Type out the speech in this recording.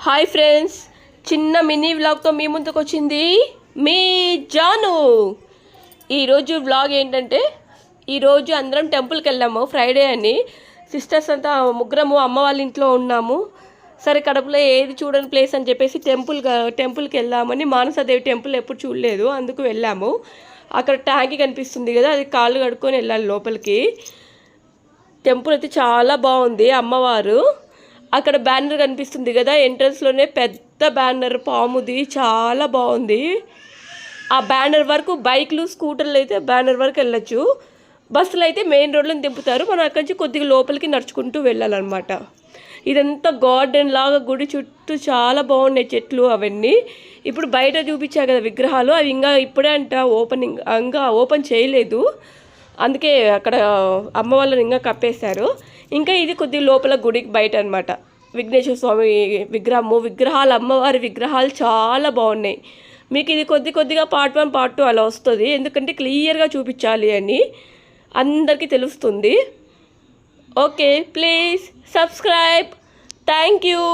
Hi friends, చిన్న mini వ్లాగ్తో మీ ముందుకు వచ్చింది మీ జాను. ఈరోజు వ్లాగ్ ఏంటంటే, ఈరోజు అందరం టెంపుల్కి వెళ్ళాము. ఫ్రైడే అని సిస్టర్స్ అంతా ముగ్గురము అమ్మ వాళ్ళ ఇంట్లో ఉన్నాము. సరే కడపలో ఏది చూడని ప్లేస్ అని చెప్పేసి టెంపుల్కి వెళ్ళామని. మానసాదేవి టెంపుల్ ఎప్పుడు చూడలేదు, అందుకు వెళ్ళాము. అక్కడ ట్యాంక్ కనిపిస్తుంది కదా, అది కాళ్ళు కడుక్కొని వెళ్ళాలి లోపలికి. టెంపుల్ అయితే చాలా బాగుంది. అమ్మవారు అక్కడ బ్యానర్ కనిపిస్తుంది కదా, ఎంట్రన్స్లోనే పెద్ద బ్యానర్ పాముది, చాలా బాగుంది. ఆ బ్యానర్ వరకు బైక్లు స్కూటర్లు అయితే బ్యానర్ వరకు వెళ్ళొచ్చు. బస్సులు అయితే మెయిన్ రోడ్లో దింపుతారు. మనం అక్కడి నుంచి కొద్దిగా లోపలికి నడుచుకుంటూ వెళ్ళాలన్నమాట. ఇదంతా గార్డెన్ లాగా, గుడి చుట్టూ చాలా బాగున్నాయి చెట్లు అవన్నీ. ఇప్పుడు బయట చూపించా కదా విగ్రహాలు, అవి ఇప్పుడే ఓపెన్ చేయలేదు. అందుకే అక్కడ అమ్మ వాళ్ళని ఇంకా కప్పేశారు. ఇంకా ఇది కొద్దిగా లోపల గుడికి బయట అనమాట. విఘ్నేశ్వర స్వామి విగ్రహాలు, అమ్మవారి విగ్రహాలు చాలా బాగున్నాయి. మీకు ఇది కొద్దిగా పార్ట్ 1 పార్ట్ 2 అలా వస్తుంది, ఎందుకంటే క్లియర్గా చూపించాలి అని అందరికీ తెలుస్తుంది. Okay, please subscribe. Thank you.